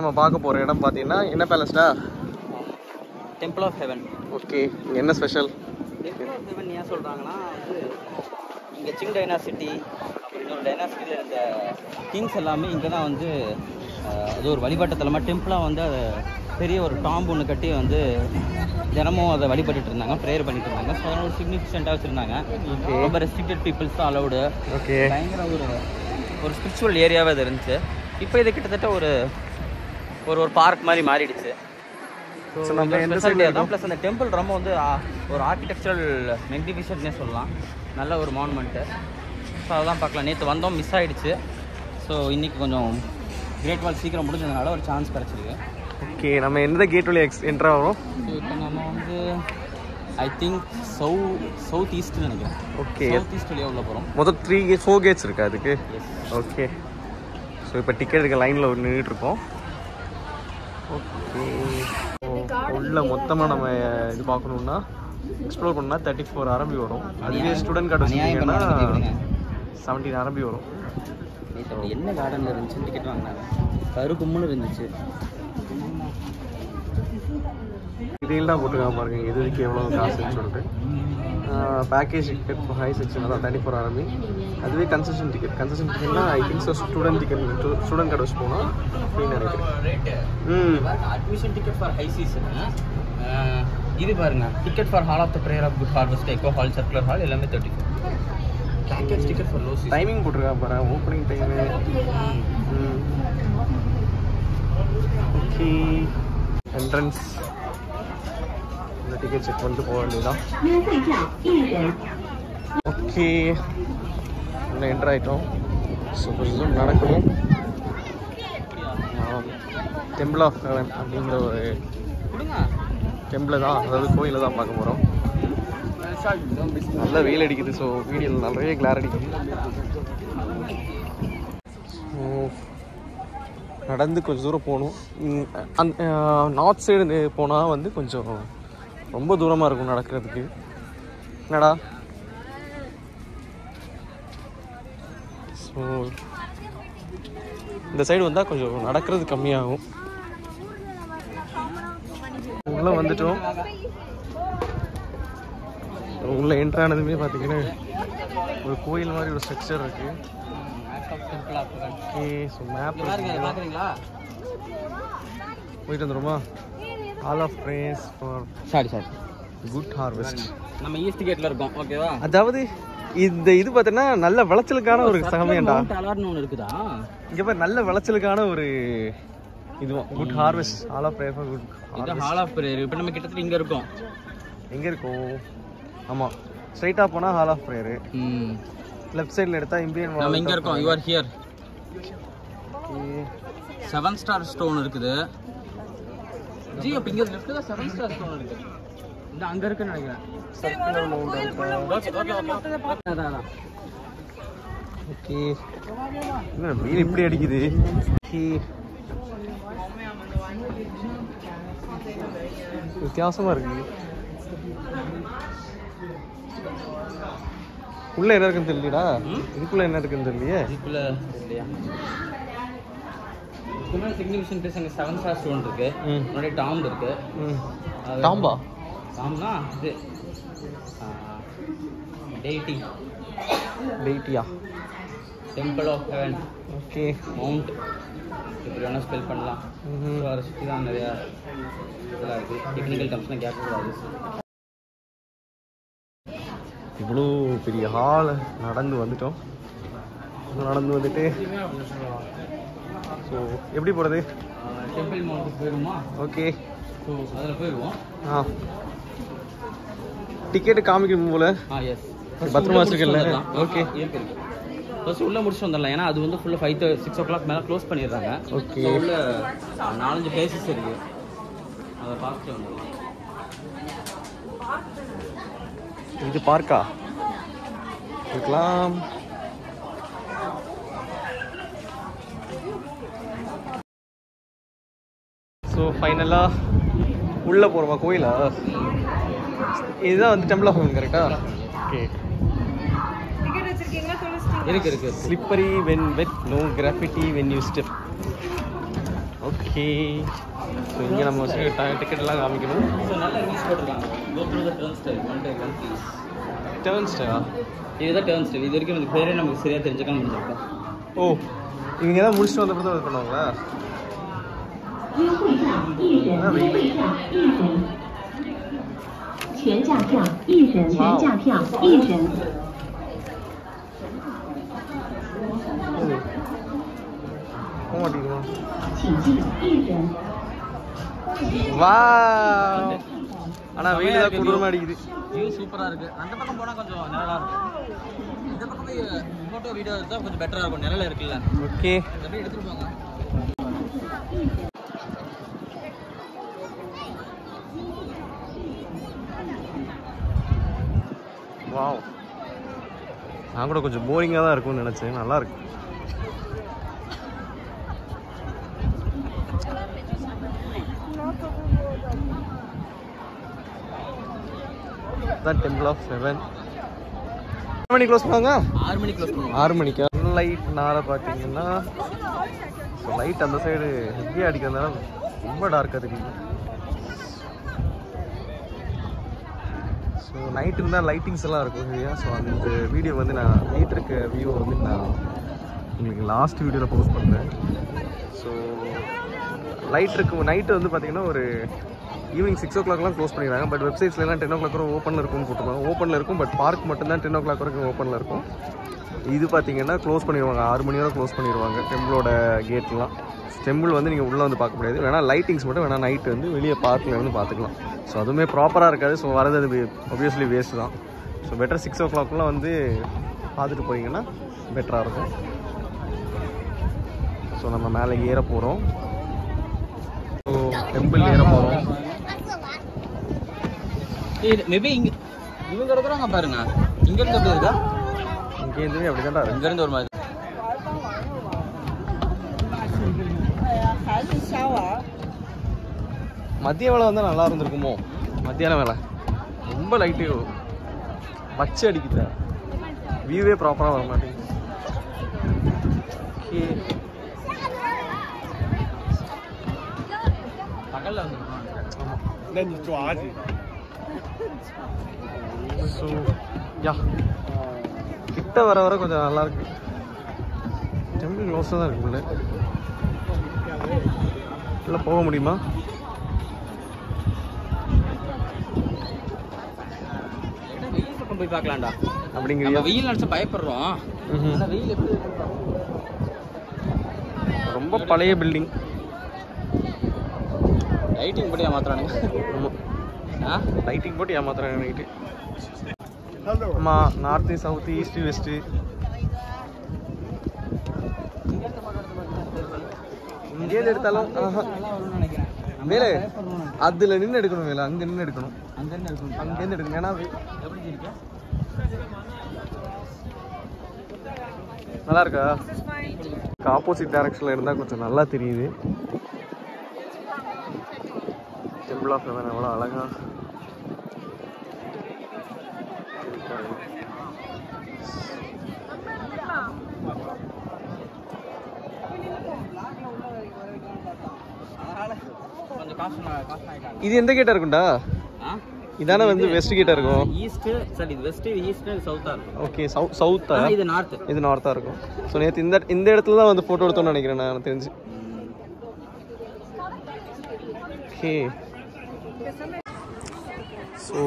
நம்ம பார்க்க போகிற இடம் பார்த்தீங்கன்னா என்ன பேலஸ்டா? Temple of heaven. ஓகே, இங்கே என்ன ஸ்பெஷல்? டெம்பிள் ஆஃப் ஹெவன் ஏன் சொல்கிறாங்கன்னா வந்து இங்கே சிங் டைனாசிட்டி அப்புறம் இன்னொரு டைனாசிட்டியில் இருந்த கிங்ஸ் எல்லாமே இங்கே தான் வந்து அது ஒரு வழிபாட்டு தலமாக டெம்பிளாக வந்து அதை பெரிய ஒரு டாம்பு ஒன்று கட்டி வந்து தினமும் அதை வழிபட்டுட்டு இருந்தாங்க, ப்ரேயர் பண்ணிட்டு இருந்தாங்க. ஸோ அதனால் ஒரு சிக்னிஃபிகண்ட்டாக வச்சுருந்தாங்க. ரொம்ப ரெஸ்ட்ரிக்டட் பீப்புள்ஸ் தான் அலவுடு. ஓகே, பயங்கர ஒரு ஸ்பிரிச்சுவல் ஏரியாவே அது இருந்துச்சு. இப்போ இது கிட்டத்தட்ட ஒரு பார்க் மாதிரி மாறிடுச்சு. தான் ப்ளஸ் அந்த டெம்பிள் ரொம்ப வந்து ஒரு ஆர்கிடெக்சரல் மெக்னிஃபிஷன்ட்னே சொல்லலாம். நல்ல ஒரு மானுமெண்ட்டு. ஸோ அதெல்லாம் பார்க்கலாம். நேற்று வந்தோம், மிஸ் ஆகிடுச்சு. ஸோ இன்றைக்கி கொஞ்சம் கிரேட் வால் சீக்கிரம் முடிஞ்சதுனால ஒரு சான்ஸ் கிடச்சிருக்கு. ஓகே, நம்ம எந்த கேட் வழி என்ட்ரு ஆகிறோம்? ஸோ இப்போ நம்ம வந்து ஐ திங்க் சவுத் ஈஸ்ட்னு நினைக்கிறேன். ஓகே, சவுத் ஈஸ்ட் வழியாக உள்ள போகிறோம். மொத்தம் 4 கேட்ஸ் இருக்கு அதுக்கு. ஓகே, ஸோ இப்போ டிக்கெட் எடுக்க லைனில் நின்றுட்டு இருக்கோம். ஓகே, உள்ள மொத்தமாக நம்ம இது பார்க்கணுன்னா எக்ஸ்ப்ளோர் பண்ணால் 34 RMB வரும். அதுவே ஸ்டூடெண்ட் கார்டு வச்சுருக்கீங்கன்னா 17 RMB வரும். என்ன கார்டனில் இருந்துச்சு டிக்கெட் வாங்கினாங்க, கருக்கும்னு இருந்துச்சு. இதையில் தான் போட்டுருக்காங்க பாருங்க, எதுக்கு எவ்வளோ காசுன்னு சொல்லிட்டு. Package ticket for high section அதான் 34 RMB. அதுவே கன்செஷன் டிக்கெட்னா I think so student card வச்சு போனால் ஃப்ரீன்னு நினைக்கிறேன். Admission ticket for high season இது பாருங்க. Ticket for hall of the prayer of good harvest, echo hall, circular hall எல்லாமே 34. Package ticket for low season. Timing போட்டிருக்காங்க பாரு, ஓப்பனிங் டைமு. ஓகே, என்ட்ரன்ஸ் இந்த டிக்கெட் செக் பண்ணிட்டு போக வேண்டியதான். ஓகே, இன்னும் என்ட்ரு ஆகிட்டோம். ஸோ கொஞ்சம் நடக்கணும். டெம்பிள் ஆஃப் ஹெவன் அப்படிங்கிற ஒரு டெம்பிளை தான், அதாவது கோயிலை தான் பார்க்க போகிறோம். நல்ல வெயில் அடிக்குது. ஸோ வீடியோவில் நிறைய கிளார் அடிக்குது. ஸோ நடந்து கொஞ்சம் தூரம் போகணும். அந்த நார்த் சைடு போனால் வந்து கொஞ்சம் ரொம்ப தூரமாக இருக்கும் நடக்கிறதுக்கு. என்னடா? ஸோ இந்த சைடு வந்தால் கொஞ்சம் நடக்கிறது கம்மியாகும். உள்ளே வந்துட்டோம். உள்ளே என்ட்ரு ஆனதுமே பார்த்தீங்கன்னா ஒரு கோயில் மாதிரி ஒரு ஸ்ட்ரக்சர் இருக்குது. ஓகே, ஸோ மேப் போயிட்டு வந்துடுமா? Hall of prayers for good harvest. நம்ம ஈஸ்ட் கேட்ல இருக்கோம். ஓகேவா? அதாவது இந்த இது பார்த்தீங்கன்னா நல்ல விளைச்சலுக்கான ஒரு சமயம்டா. அலார்னு ஒன்று இருக்குதா இங்கே பாரு, நல்ல விளைச்சலுக்கான ஒரு இதுவும் good harvest. Hall of prayer for good harvest. Hall of prayer. இப்போ நம்ம கிட்டத்தட்ட இங்கே இருக்கோம். எங்கே இருக்கோம்? ஆமாம், ஸ்ட்ரைட்டாக போனால் ஹால் ஆஃப் பிரேயர். லெஃப்ட் சைடில் எடுத்தால் இந்தியன். நம்ம இங்கே இருக்கோம். You are here. 7 star stone இருக்குது. ஜி அப்போ இங்கே லெஃப்ட்டில் தான் 7 ஸ்டார் ஸ்டோன் இருக்குது. இந்த அங்கே இருக்குன்னு நினைக்கிறேன். Circular mountain. ஓகே, என்ன வெயில் இப்படி அடிக்குது? வித்தியாசமாக இருக்கு. உள்ள என்ன இருக்குன்னு தெரியலடா. இதுக்குள்ள என்ன இருக்குன்னு தெரியலையே. இதுக்குள்ள தெரியலையா? இதுக்குள்ள சிக்னிஃபிகன்ட் பிளேஸ் அங்கே 7 ஸ்டார் ஸ்டோன் இருக்கு. முன்னாடி டாம்ப் இருக்கு. டாம்பா? டாம்னா இது டெய்டியா? Temple of heaven. Okay, mount இப்படி வேணால் ஸ்பெல் பண்ணலாம். ஸோ அதை சுற்றி தான் நிறையா இதெல்லாம் இருக்குது. டெக்னிக்கல் டம்ஸ்லாம் கேட்கக்கூடாது. இவ்வளோ பெரிய ஹால் நடந்து வந்துட்டோம். நடந்து வந்துட்டு ஸோ எப்படி போகிறது? டெம்பிள் மவுண்ட்டுக்கு போயிடுவோமா? ஓகே, ஸோ அதில் போயிடுவோம். டிக்கெட்டு காமிக்கும் போல. எஸ், பத்திரமா வச்சுக்கல. ஓகே, இருக்கு. ஃபர்ஸ்ட் உள்ளே முடிச்சுட்டு வந்துடலாம். ஏன்னா அது வந்து ஃபுல்லாக 5 to 6 o'clock மேலே க்ளோஸ் பண்ணிடுறாங்க. ஓகே, உள்ள 4-5 பிளேசஸ் இருக்குது. அதை பார்த்துட்டு வந்துடலாம். இது பார்க்கா இருக்கலாம். ஸோ ஃபைனலாக உள்ளே போகிறோமா கோயிலா? இதுதான் வந்து டெம்பிள் ஆஃப் ஹெவன் கரெக்டா? ஓகே, இருக்கு. Slippery when wet, no graffiti when you step. Okay. So இங்கே நம்ம டிக்கெட்லாம் காமிக்கணும். ஸோ நல்ல ரிவ்யூஸ் போட்டிருக்காங்க. Go through the turnstile 1 by 1 please. டர்ன் ஸ்டைலா? இதுதான் டர்ன் ஸ்டைல். இது வரைக்கும் எனக்கு பேரே நமக்கு சரியாக தெரிஞ்சுக்காம இருந்திருக்கோம். ஓ, இவங்க தான் முடிச்சுட்டு வந்த பிறகு இது பண்ணுவாங்களா? போக மாட்டேங்குமா? வா, ஆனால் வெயில் தான் கொடூரமாக அடிக்குது. வியூ சூப்பராக இருக்குது. அந்த பக்கம் போனால் கொஞ்சம் நிழலாக இருக்கும். இந்த பக்கம் போய் ஃபோட்டோ வீடியோ எடுத்தால் கொஞ்சம் பெட்டராக இருக்கும். நிழல் இருக்குல்ல. ஓகே, அப்படியே எடுத்துகிட்டு போங்க. வாவ், நான் கூட கொஞ்சம் போரிங்காக தான் இருக்கும்னு நினச்சேன். நல்லா இருக்கு. Temple of heaven. எத்தனை மணி க்ளோஸ் பண்ணுவாங்க? 6 மணிக்கு க்ளோஸ் பண்ணுவாங்க. 6 மணிக்கா? லைட்னால பார்த்தீங்கன்னா லைட் அந்த சைடு ஹெவியாக அடிக்கிறதுனால ரொம்ப டார்க்காக தெரியுது. ஸோ நைட் இருந்தால் லைட்டிங்ஸ் எல்லாம் இருக்கும் இல்லையா? ஸோ அந்த வீடியோ வந்து நான் நைட் இருக்க வியூ வந்து நான் உங்களுக்கு லாஸ்ட் வீடியோவில் போஸ்ட் பண்ணுறேன். ஸோ லைட் இருக்கும். நைட்டு வந்து பார்த்தீங்கன்னா ஒரு ஈவினிங் 6 o'clockலாம் க்ளோஸ் பண்ணிடுறாங்க. பட் வெப்சைட்ஸ்லாம் 10 o'clock வரை ஓப்பனில் இருக்கும்னு போட்டுருவாங்க. ஓப்பனில் இருக்கும், பட் பார்க் மட்டும்தான் 10 o'clock வரைக்கும் ஓப்பனில் இருக்கும். இது பார்த்தீங்கன்னா க்ளோஸ் பண்ணிடுவாங்க. 6 மணி வரை க்ளோஸ் பண்ணிடுவாங்க டெம்பிளோட கேட்லாம். டெம்பிள் வந்து நீங்கள் உள்ளே வந்து பார்க்க முடியாது. வேணால் லைட்டிங்ஸ் மட்டும் வேணால் நைட்டு வந்து வெளியே பார்க்கில் வந்து பார்த்துக்கலாம். ஸோ அதுவுமே ப்ராப்பராக இருக்காது. ஸோ வரது அது ஒப்வியஸ்லி வேஸ்ட் தான். ஸோ பெட்டர் 6 o'clockலாம் வந்து பார்த்துட்டு போனீங்கன்னா பெட்டராக இருக்கும். ஸோ நம்ம மேலே ஏற போகிறோம். ஸோ டெம்பிள் ஏற போகிறோம். மேபி இங்கே இவங்க இருக்கிறாங்க பாருங்க. இங்கேருந்து எப்படி இருக்கா? இங்கேருந்து அப்படி தான்டா. இங்கேருந்து ஒரு மாதிரி மதிய வேலை வந்தால் நல்லா இருந்திருக்குமோ? மத்தியான வேலை ரொம்ப லைட்டு வச்சு அடிக்குது. வியூவே ப்ராப்பராக வர மாட்டேங்குது. ஓகே, பகலில் வந்துருக்கோம். ஸோ யா, கிட்ட வர வர கொஞ்சம் நல்லா இருக்கு. டெம்பிள் க்ளோஸாக தான் இருக்கு. உள்ள போக முடியுமா? வெயில் பக்கம் போய் பார்க்கலாம்டா. அப்படிங்கிற வெயில் நினச்சா பயப்படுறோம். வெயில் எப்படி ரொம்ப பழைய பில்டிங். லைட்டிங் போட்டு ஏமாத்துறானுங்க. லைட்டிங் போட்டு ஏமாத்துறாங்க நைட்டு. ஆமாம், நார்த்து சவுத்து ஈஸ்ட்டு வெஸ்ட்டு. இங்கேருந்து எடுத்தாலும் மேலே அதில் நின்று எடுக்கணும். மேலே அங்கே நின்று எடுக்கணும். அங்கேருந்து எடுக்கணும். ஏன்னா நல்லா இருக்கா? ஆப்போசிட் டைரக்ஷனில் இருந்தால் கொஞ்சம் நல்லா தெரியுது. டெம்பிள் ஆஃப் ஹெவன் எவ்வளோ அழகா. இது எந்த கேட்டா இருக்கும்டா? இதானே வந்து வெஸ்ட் கேட்டா இருக்கும். ஈஸ்ட் சரி, இது வெஸ்ட், ஈஸ்ட் சவுத்தா இருக்கும். ஓகே, சவுத்தா? இது நார்த். இது நார்த்தா இருக்கும். ஸோ நேற்று இந்த இடத்துல தான் வந்து ஃபோட்டோ எடுத்தோம்னு நினைக்கிறேன் நான் தெரிஞ்சு. Okay, so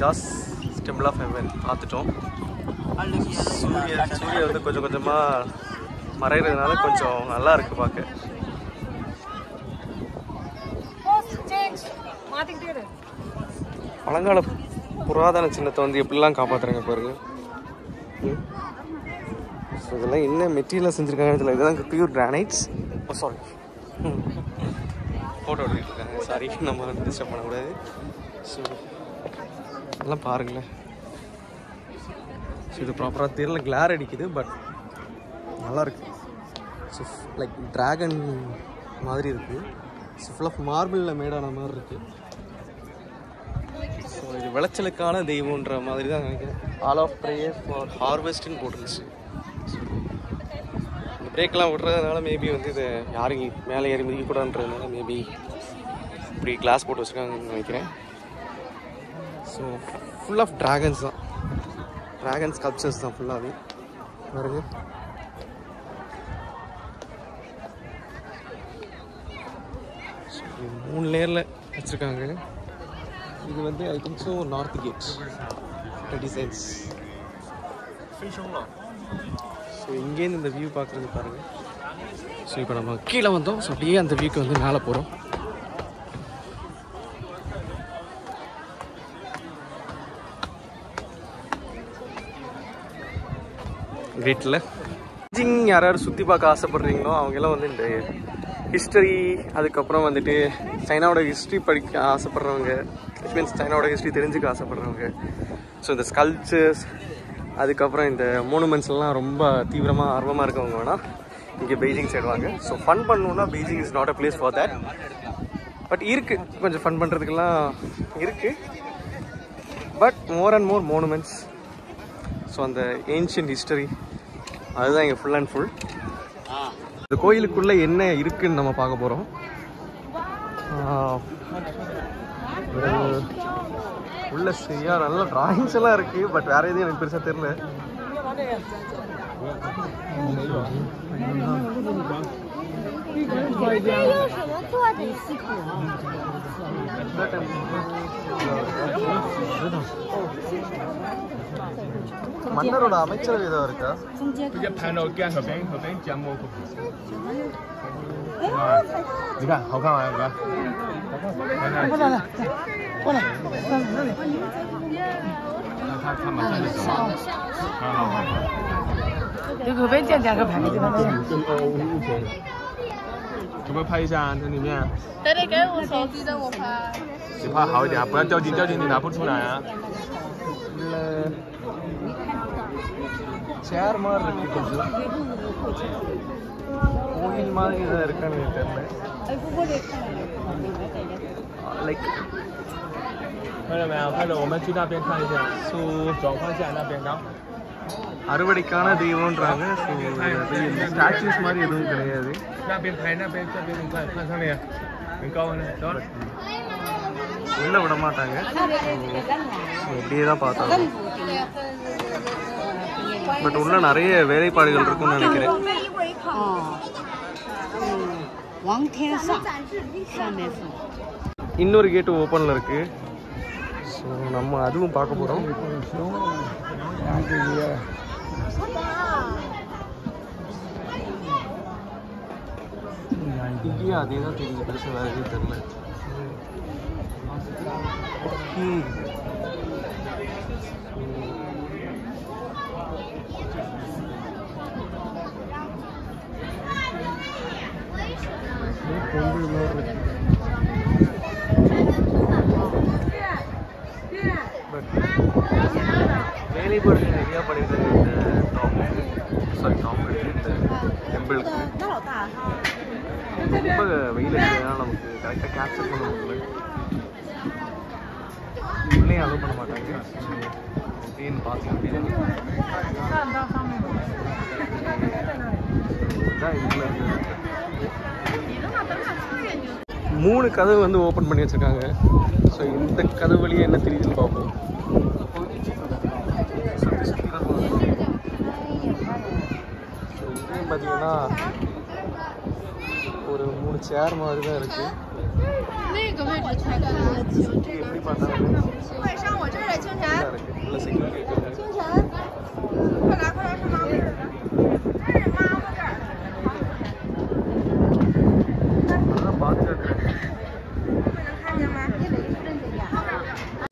just temple of heaven பார்த்துட்டோம். சூரியன் வந்து கொஞ்சம் கொஞ்சமாக மறைகிறதுனால கொஞ்சம் நல்லா இருக்குது பார்க்க. பழங்கால புராதன சின்னத்தை வந்து எப்படிலாம் காப்பாற்றுறாங்க பாருங்க. ஸோ இதெல்லாம் என்ன மெட்டீரியலாக செஞ்சுருக்காங்க இதில்? இதெல்லாம் பியூர் கிரானைட்ஸ். சாரி, ஃபோட்டோ எடுத்துகிட்டு இருக்காங்க. சாரி, நம்ம டிஸ்டர்ப் பண்ணக்கூடாது. ஸோ இதெல்லாம் பாருங்களேன். ஸோ இது ப்ராப்பராக தெரியல, கிளார் அடிக்குது, பட் நல்லாயிருக்கு. ஸோ லைக் ட்ராகன் மாதிரி இருக்குது. ஸோ ஃபுல்லாக மார்பிளில் மேடான மாதிரி இருக்குது. ஸோ இது விளைச்சலுக்கான தெய்வன்ற மாதிரி தான் நினைக்கிறேன். ஆல் ஆஃப் ப்ரேயர் ஃபார் ஹார்வெஸ்ட்னு போட்டுருந்துச்சு. பிரேக்கெலாம் விட்றதுனால மேபி வந்து இதை யாரும் மேலே ஏறி மிதிக்கக்கூடாதுன்றதுனால மேபி இப்படி கிளாஸ் போட்டு வச்சுருக்காங்கன்னு நினைக்கிறேன். ஸோ ஃபுல் ஆஃப் ட்ராகன்ஸ் தான், ட்ராகன் ஸ்கல்ப்சர்ஸ் தான் ஃபுல்லாகவே பாருங்க. ஸோ 3 லேயரில் வச்சுருக்காங்க. இது வந்து I think so north gate designs. So இங்கேருந்து இந்த வியூ பார்க்குறது பாருங்கள். ஸோ இப்போ நம்ம கீழே வந்தோம். ஸோ அப்படியே அந்த வியூக்கு வந்து மேலே போகிறோம். கிரேட்டில் யாராவது சுற்றி பார்க்க ஆசைப்படுறீங்களோ அவங்கெல்லாம் வந்து இந்த ஹிஸ்டரி, அதுக்கப்புறம் வந்துட்டு சைனாவோட ஹிஸ்ட்ரி படிக்க ஆசைப்படுறவங்க, மீன்ஸ் சைனாவோட ஹிஸ்ட்ரி தெரிஞ்சுக்க ஆசைப்படுறவங்க, ஸோ இந்த ஸ்கல்ப்சர்ஸ், அதுக்கப்புறம் இந்த மோனுமெண்ட்ஸ்லாம் ரொம்ப தீவிரமாக ஆர்வமாக இருக்கவங்க வேணால் இங்கே பெய்ஜிங் சைடு வாங்க. ஸோ ஃபன் பண்ணணுன்னா Beijing is not a place for that. But இருக்குது, கொஞ்சம் ஃபன் பண்ணுறதுக்கெல்லாம் இருக்குது. But more and more monuments, so அந்த ஏன்ஷியன்ட் ஹிஸ்டரி அதுதான் இங்கே ஃபுல் அண்ட் ஃபுல். இந்த கோயிலுக்குள்ளே என்ன இருக்குன்னு நம்ம பார்க்க போகிறோம். உள்ள சரியா நல்ல டிராயிங்ஸ் எல்லாம் இருக்குது. பட் வேறு எதுவும் எனக்கு பெருசாக தெரியல. மன்னரோட அமைச்சரவை ஏதோ இருக்கா?你看，好看吗？哥，过来，过来，他马上就走了。好。这可不可以这样个拍？可不可以拍一下在里面？得给我手机的我拍。你拍好一点，不要掉进你拿不出来啊。சேர் மாதிரி இருக்கு, கொஞ்சம் கோயில் மாதிரி இதாக இருக்கான்னு எனக்கு தெரியல. Like 看到没有？看到，我们去那边看一下。so 转换下那边高。அறுவடைக்கான தெய்வம்ன்றாங்க. ஸோ இந்த ஸ்டாச்சுஸ் மாதிரி எதுவும் கிடையாது.那边拍，那边这边你看上面，很高呢。走。உள்ள விட மாட்டாங்க. இப்படியே தான் பார்த்தாங்க. பட் உள்ள நிறைய வேலைப்பாடுகள் இருக்குன்னு நினைக்கிறேன். இன்னொரு கேட்டு ஓப்பனில் இருக்கு. ஸோ நம்ம அதுவும் பார்க்க போகிறோம். இங்கேயும் அதே தான் தெரியுது, பெருசாக வேறு எதுவும் தெரியல. வேலைப்பாடு நிறையா பண்ணியிருக்காங்க இந்த டெம்பிளுக்கு. ரொம்ப வெயில் இருக்கிறதுனால நமக்கு கரெக்டாக கேப்சர் பண்ண முடியல. உள்ளே அலோவ் பண்ண மாட்டாங்க. அப்படின்னு பார்த்தீங்கன்னா இதில் 3 கதவு வந்து ஓப்பன் பண்ணி வச்சுருக்காங்க. ஸோ இந்த கதவு வழியே என்ன தெரியுதுன்னு பார்ப்போம். இங்கேயும் பார்த்தீங்கன்னா ஒரு 3 சேர் மாதிரி தான் இருக்குது. எப்படி பார்த்தாலும் இருக்குது. உள்ள செக்யூரிட்டி இருக்குது.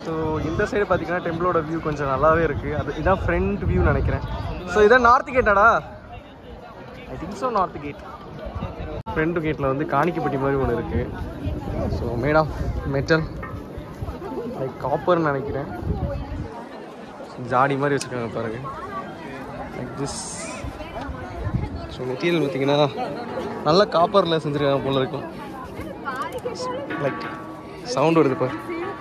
ஸோ இந்த சைடு பார்த்தீங்கன்னா டெம்பிளோட வியூ கொஞ்சம் நல்லாவே இருக்குது. அது இதான் ஃப்ரண்ட் வியூ நினைக்கிறேன். ஸோ இதான் நார்த் கேட்டாடா? I think so north gate. Front கேட்டில் வந்து காணிக்கப்பட்டி மாதிரி ஒன்று இருக்குது. So made of metal, like காப்பர்னு நினைக்கிறேன். ஜாடி மாதிரி வச்சுருக்காங்க பாருங்கள், லைக் திஸ். ஸோ மெட்டீரியல் பார்த்தீங்கன்னா நல்லா காப்பரில் செஞ்சுருக்காங்க போல இருக்கும். லைக் சவுண்ட் வருது பாரு,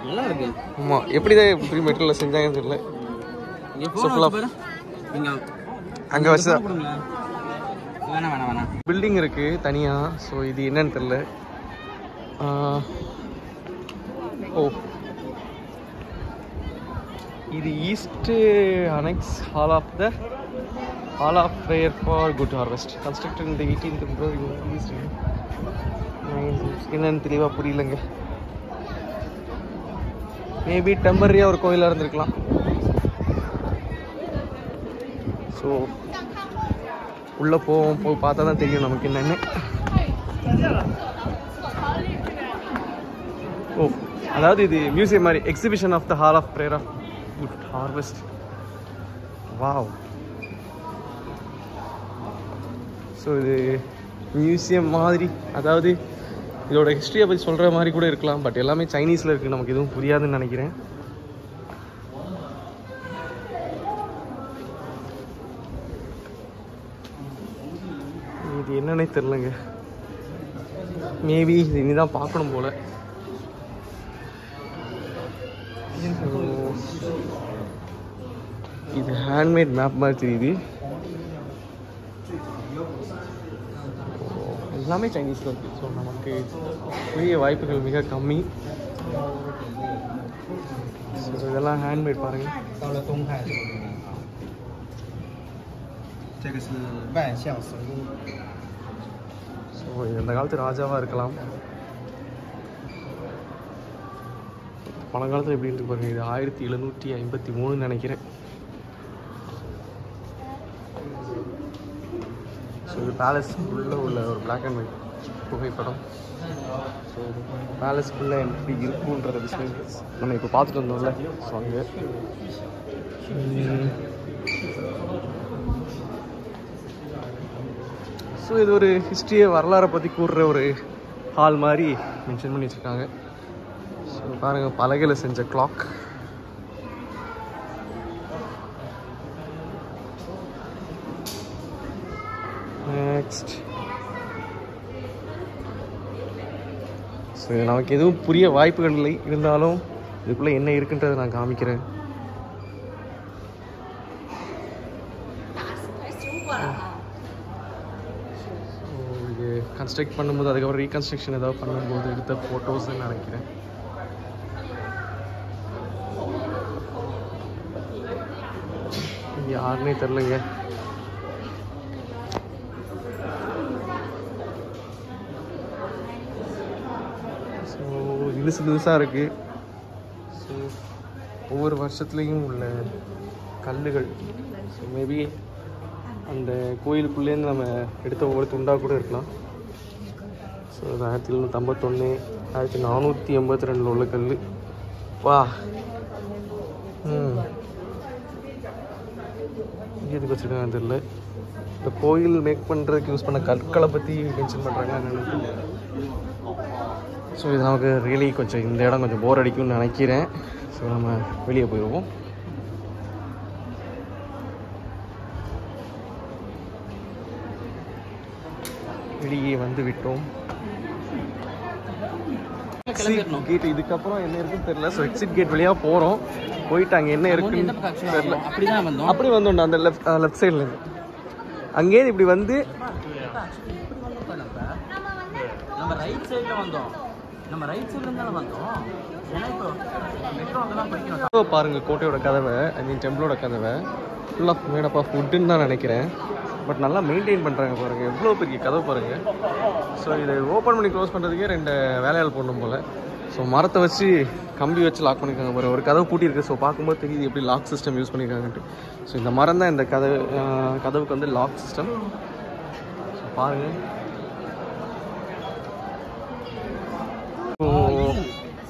நல்லா இருக்கு. ஆமாம், எப்படி தான் இப்படி மெட்டீரியலில் செஞ்சாங்கன்னு தெரியல. அங்கே வச்சு வேணாம். பில்டிங் இருக்குது தனியாக. ஸோ இது என்னன்னு தெரில. ஓ, இது east annex hall of prayer for good harvest constructed இந்த 18th February ஈஸ்ட். என்னன்னு தெளிவாக புரியலங்க. மேபி டெம்பரரியாக ஒரு கோயிலாக இருந்திருக்கலாம். ஸோ உள்ளே போய் பார்த்தா தான் தெரியும் நமக்கு என்னென்னு. ஓ, அதாவது இது மியூசியம் மாதிரி, exhibition of the hall of prayer of good harvest. Wow. So இது மியூசியம் மாதிரி, அதாவது இதோட ஹிஸ்ட்ரியை பற்றி சொல்கிற மாதிரி கூட இருக்கலாம். பட் எல்லாமே சைனீஸில் இருக்குது, நமக்கு எதுவும் புரியாதுன்னு நினைக்கிறேன். இது என்னன்னே தெரிலங்க. மேபி இது இனிதான் பார்க்கணும் போல். இது ஹேண்ட்மேட் மேப் மாதிரி தெரியுது. எல்லாமே சைனீஸில் இருக்குது. ஸோ நமக்கு பெரிய வாய்ப்புகள் மிக கம்மி. ஸோ இதெல்லாம் ஹேண்ட்மேட் பாருங்கள். ஸோ இது அந்த காலத்து ராஜாவாக இருக்கலாம். பழங்காலத்தில் எப்படி இருக்கு பாருங்கள். இது 1753 நினைக்கிறேன். ஸோ இது பேலஸ்க்குள்ளே உள்ள ஒரு பிளாக் அண்ட் ஒயிட் புகைப்படம். ஸோ பேலஸ்க்குள்ளே எப்படி இருக்குன்ற விஷயம் நம்ம இப்போ பார்த்துட்டு வந்தோம்ல. ஸோ அங்கே ஸோ இது ஒரு ஹிஸ்ட்ரியை வரலாறை பற்றி கூறுற ஒரு ஹால் மாதிரி மென்ஷன் பண்ணி வச்சுருக்காங்க. ஸோ பாருங்கள், பலகையில் செஞ்ச கிளாக். நெக்ஸ்ட், ஸோ நமக்கு எதுவும் புரிய வாய்ப்புகள் இல்லை, இருந்தாலும் இதுக்குள்ளே என்ன இருக்குன்றதை நான் காமிக்கிறேன். இது கன்ஸ்ட்ரக்ட் பண்ணும்போது, அதுக்கப்புறம் ரீகன்ஸ்ட்ரக்ஷன் ஏதாவது பண்ணும்போது எடுத்த ஃபோட்டோஸ்ன்னு நினைக்கிறேன். யாருன்னே தெரிலங்க. ஸோ இழுசாக இருக்குது. ஸோ ஒவ்வொரு வருஷத்துலேயும் உள்ள கல்லுகள். ஸோ மேபி அந்த கோயிலுக்குள்ளேருந்து நம்ம எடுத்த ஒவ்வொரு துண்டாக கூட இருக்கலாம். ஸோ 1751, 1482 உள்ள கல். வா, எதுக்கு வச்சுருக்காங்க தெரியல. இந்த கோயில் மேக் பண்ணுறதுக்கு யூஸ் பண்ண கற்களை பற்றி மென்ஷன் பண்ணுறாங்க என்னென்னு. ஸோ இது நமக்கு ரியலி கொஞ்சம் இந்த இடம் கொஞ்சம் போர் அடிக்கும்னு நினைக்கிறேன். ஸோ நம்ம வெளியே போயிடுவோம். வெளியே வந்து விட்டோம். கேட் இதுக்கப்புறம் என்ன இருக்குன்னு தெரியல. ஸோ எக்ஸிட் கேட் வழியாக போகிறோம். போயிட்டு அங்கே என்ன இருக்குன்னு தெரியல. அப்படி வந்தோம்டா அந்த லெஃப்ட் சைடில் இருந்து. அங்கேருந்து இப்படி வந்து நம்ம ரைட் சைடில் வந்தோம். நம்ம ரைட் சைடில் தானே வந்தோம். ஏன்னா இப்போ மெட்ரோ அங்கெல்லாம் படிக்கணும். பாருங்கள், கோட்டையோட கதவை, ஐ மீன் டெம்பிளோட கதவை ஃபுல் ஆஃப் மேட் ஆஃப் வுட்டுன்னு தான் நினைக்கிறேன். பட் நல்லா மெயின்டைன் பண்ணுறாங்க பாருங்கள். எவ்வளோ பெரிய கதவு பாருங்கள். ஸோ இதை ஓப்பன் பண்ணி க்ளோஸ் பண்ணுறதுக்கே 2 வேலையால் போடணும் போல். ஸோ மரத்தை வச்சு கம்பி வச்சு லாக் பண்ணியிருக்காங்க பாருங்கள். ஒரு கதவு பூட்டியிருக்கு. ஸோ பார்க்கும்போது தெரியுது எப்படி லாக் சிஸ்டம் யூஸ் பண்ணியிருக்காங்கன்ட்டு. ஸோ இந்த மரம் தான் இந்த கதவுக்கு வந்து லாக் சிஸ்டம். ஸோ பாருங்கள்.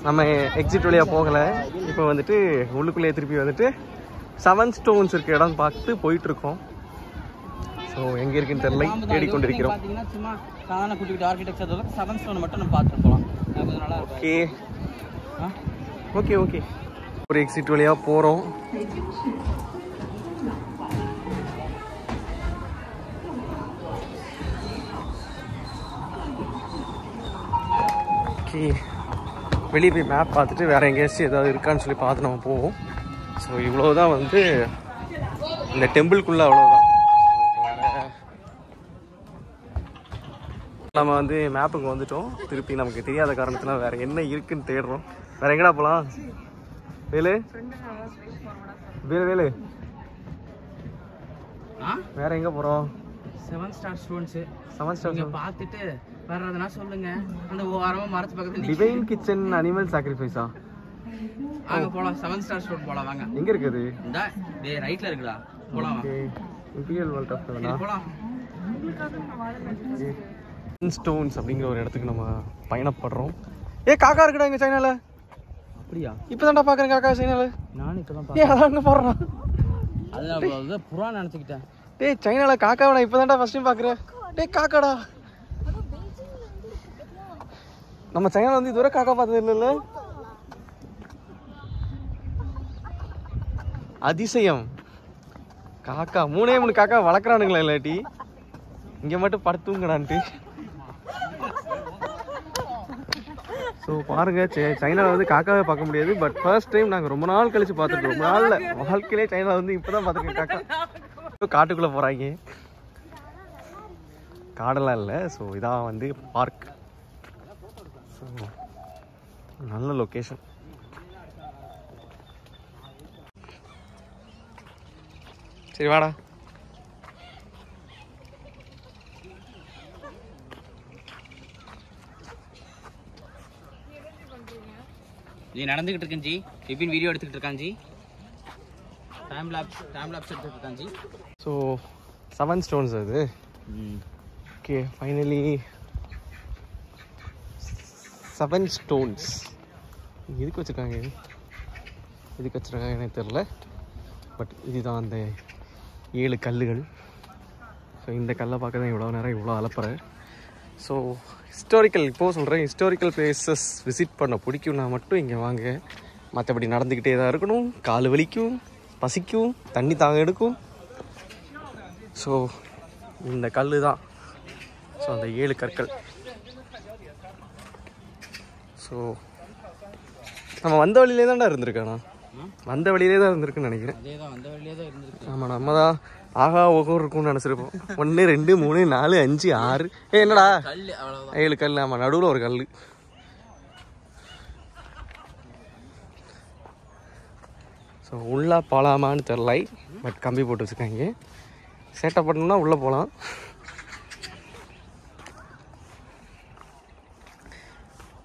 நம்ம எக்ஸிட் வழியாக போகலை. இப்போ வந்துட்டு உள்ளுக்குள்ளேயே திருப்பி வந்துட்டு 7 ஸ்டோன்ஸ் இருக்க இடம் பார்த்து போயிட்டுருக்கோம். ஸோ எங்கே இருக்குன்னு தெரியல, தேடிக்கொண்டிருக்கிறோம். பார்த்தீங்கன்னா சும்மா சாதாரண குட்டி ஆர்கிடெக்சர் 7 ஸ்டோன் மட்டும் நம்ம பார்த்துட்டு போகலாம். Okay okay okay. ஒரு எக்ஸிட் வழியாக போகிறோம். ஓகே, வெளியே போய் மேப் பார்த்துட்டு வேறு எங்கேயாச்சும் ஏதாவது இருக்கான்னு சொல்லி பார்த்து நம்ம போவோம். ஸோ இவ்வளோ தான் வந்து இந்த டெம்பிள்குள்ளே, அவ்வளோதான். நம்ம வந்து மேப்புக்கு வந்துட்டோம். திருப்பி நமக்கு தெரியாத காரணத்துல வேற என்ன இருக்குன்னு தேடுறோம். வேற எங்கடா போலாம்? வேலு வேலு வேற எங்க போறோம்? 7 ஸ்டார் ஸ்டோன்ஸ் 7 ஸ்டார் நீங்க பார்த்துட்டு வர்றதுனா சொல்லுங்க. அந்த ஓரமா மரத்து பக்கத்துல டிவைன் கிச்சன் அனிமல் சாக்ரிஃபைஸா? அங்க போலாம். 7 ஸ்டார் ஸ்டோன் போலாம் வாங்க. எங்க இருக்குது? இந்த டே ரைட்ல இருக்குடா. போலாம் வாங்க. இம்பீரியல் வேர்ல்ட் ஆஃப் வேணா போலாம். ஸ்டோன்ஸ் அப்படிங்கிற ஒரு இடத்துக்கு நம்ம பயணப்படுறோம். காக்கா இருக்குடா இங்க சைனால. அப்படியா? இப்பதான்டா பாக்குறேன் காக்கா சைனால. நானும் இப்பதான் அதான் அங்க போறான். அது புறான்னு நினைச்சுக்கிட்டேன். டேய் சைனால காக்காவை நான் இப்பதான்டா ஃபர்ஸ்ட் டைம் பாக்குறேன். டேய் காக்காடா. நம்ம சைனால வந்து இதுவரை காக்கா பார்த்தது இல்லைல்ல. அதிசயம். காக்கா 3 காக்கா வளர்க்குறானுங்களா இல்லாட்டி இங்க மட்டும் படுத்துங்கடான்ட்டு. ஸோ பாருங்க சைனாவில் வந்து காக்காவே பார்க்க முடியாது. பட் ஃபர்ஸ்ட் டைம் நாங்கள் ரொம்ப நாள் கழிச்சு பார்த்துருக்கோம். ரொம்ப நாளில் வாழ்க்கையிலே சைனாவில் வந்து இப்போ தான் பார்த்துருக்கேன் காக்கா. காட்டுக்குள்ளே போகிறாங்க. காடெல்லாம் இல்லை. ஸோ இதான் வந்து பார்க். ஸோ நல்ல லொக்கேஷன். சரி வாடா. ஜி நடந்துகிட்டு இருக்கேன் ஜி. விபின் வீடியோ எடுத்துக்கிட்டு இருக்கான் ஜி. டைம் லாப்ஸ் எடுத்துக்கிட்டு இருக்கான் ஜி. ஸோ 7 ஸ்டோன்ஸ் அது. Okay finally 7 stones. எதுக்கு வச்சுருக்காங்க? எதுக்கு வச்சுருக்காங்க எனக்கு தெரில. பட் இதுதான் அந்த 7 கல்லுகள். ஸோ இந்த கல்லை பார்க்க தான் இவ்வளோ நேரம் இவ்வளோ அலப்புறேன். ஸோ ஹிஸ்டாரிக்கல் இப்போது சொல்கிறேன், ஹிஸ்டாரிக்கல் பிளேசஸ் விசிட் பண்ண பிடிக்கும்னா மட்டும் இங்கே வாங்க. மற்றபடி நடந்துக்கிட்டே தான் இருக்கணும். கால் வலிக்கும், பசிக்கும், தண்ணி தாங்க எடுக்கும். ஸோ இந்த கல் தான். ஸோ அந்த 7 கற்கள். ஸோ நம்ம வந்த வழியிலே தான்டா இருந்திருக்கானா? வந்த வழியிலே தான் இருந்திருக்குன்னு நினைக்கிறேன். ஆமாம் நம்ம தான் ஆகா ஓகோ இருக்கும்னு நினச்சிருப்போம். 1 2 3 4 5 6 என்னடா 7 கல். ஆமாம் நடுவில் ஒரு கல். ஸோ உள்ளே போகலாமான்னு தெரில. பட் கம்பி போட்டு வச்சுருக்காங்க. சேட்டை பண்ணணும்னா உள்ளே போகலாம்.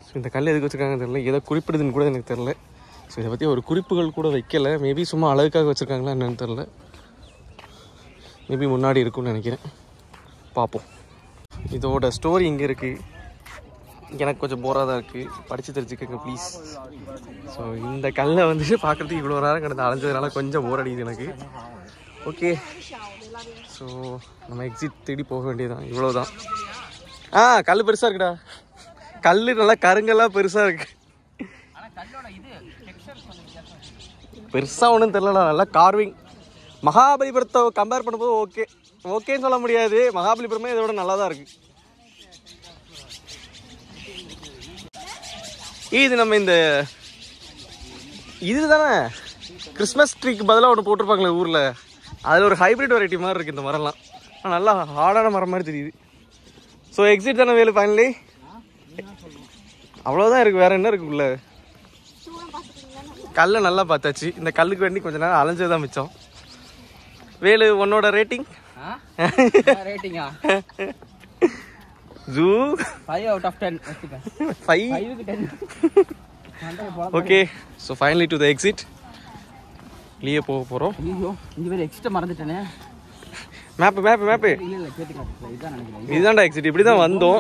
ஸோ இந்த கல் எதுக்கு வச்சுருக்காங்கன்னு தெரில. எதை குறிப்பிடுதுன்னு கூட எனக்கு தெரில. ஸோ இதை பற்றி ஒரு குறிப்புகள் கூட வைக்கலை. மேபி சும்மா அழகுக்காக வச்சுருக்காங்களா என்னன்னு தெரில. மேபி முன்னாடி இருக்கும்னு நினைக்கிறேன். பார்ப்போம். இதோட ஸ்டோரி இங்கே இருக்குது. எனக்கு கொஞ்சம் போராக தான் இருக்குது. படித்து தெரிஞ்சுக்கங்க ப்ளீஸ். ஸோ இந்த கல்லை வந்துட்டு பார்க்குறதுக்கு இவ்வளோ நேரம் கிடந்து அலைஞ்சதுனால கொஞ்சம் போர் அடிக்குது எனக்கு. ஓகே ஸோ நம்ம எக்ஸிட் தேடி போக வேண்டியதுதான். இவ்வளோ தான். கல் பெருசாக இருக்குடா. கல் நல்லா கருங்கெல்லாம் பெருசாக இருக்குது. பெருசாக ஒன்றும் தெரிலடா. நல்லா கார்விங். மகாபலிபுரத்தை கம்பேர் பண்ணும்போது ஓகேன்னு சொல்ல முடியாது. மகாபலிபுரமே இதோட நல்லா தான் இருக்குது. இது நம்ம இந்த இதுதானே கிறிஸ்மஸ் ட்ரீக்கு பதிலாக ஒன்று போட்டிருப்பாங்களே ஊரில். அதில் ஒரு ஹைப்ரிட் வெரைட்டி மாதிரி இருக்குது இந்த மரம்லாம். நல்லா ஹார்டான மரம் மாதிரி தெரியுது. ஸோ எக்ஸிட் தானே வேலு ஃபைனலி? அவ்வளோதான் இருக்குது. வேறு என்ன இருக்குது உள்ள? கல்லை நல்லா பார்த்தாச்சு. இந்த கல்லுக்கு வேண்டி கொஞ்சம் நேரம் அலைஞ்சது தான் மிச்சம். வேலு உன்னோட ரேட்டிங்? ரேட்டிங்கா? Zoo 5 out of 10. 5 க்கு 10. Okay so finally to the exit. வெளியே போக போகிறோம். ஐயோ இங்கே வேறு எக்ஸிட்டை மறந்துட்டேனே. மேப்பு இல்லை கேட்டுக்காட்டு இதுதான் நினைக்கிறேன். இதுதான்டா எக்ஸிட். இப்படி தான் வந்தோம்.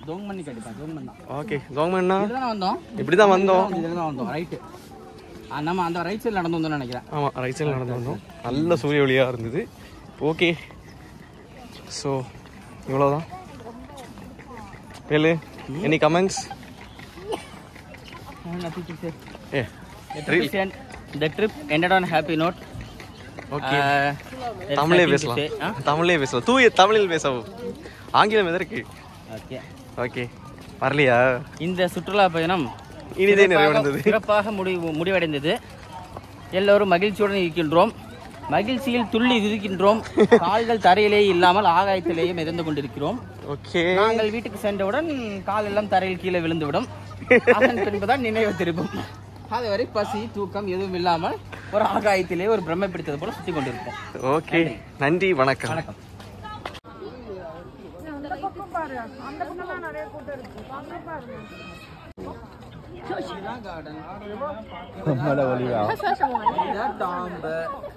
தோங்மண்ணி கேட்டுப்பா. தோங்மன் தான். ஓகே தோங்மன்னா வந்தோம். இப்படி தான் வந்தோம். இதில் தான் வந்தோம். ரைட்டு. நம்ம அந்த ரைட் சைடில் நடந்து வந்தோம்னு நினைக்கிறேன். ஆமாம் ரைட் சைடில் நடந்து வந்தோம். நல்ல சூரிய ஒளியாக இருந்தது. ஓகே ஸோ இவ்வளோதான். Velu any comments? The trip ended on a happy note. Okay தமிழே பேசலாம். தூய தமிழில் பேசவும். ஆங்கிலம் எதற்கு? ஓகே ஓகே வரலையா? இந்த சுற்றுலா பயணம் இனிதே நிறைவடைந்தது. சிறப்பாக முடிவடைந்தது. எல்லோரும் மகிழ்ச்சியுடன் இருக்கின்றோம். மகிழ்ச்சியில் துள்ளி குதிக்கின்றோம். கால்கள் தரையிலேயே இல்லாமல் ஆகாயத்திலேயே மிதந்து கொண்டிருக்கிறோம். ஓகே. நாங்கள் வீட்டுக்கு சென்றவுடன் கால் எல்லாம் தரையில் கீழே விழுந்துவிடும். அதன் பின்புதான் நினைவு திரும்பும். அதுவரை பசி தூக்கம் எதுவும் இல்லாமல் ஒரு ஆகாயத்திலே ஒரு பிரம்மை பிடித்தது போல சுத்தி கொண்டிருப்போம். ஓகே, நன்றி, வணக்கம். வணக்கம்.他说什么？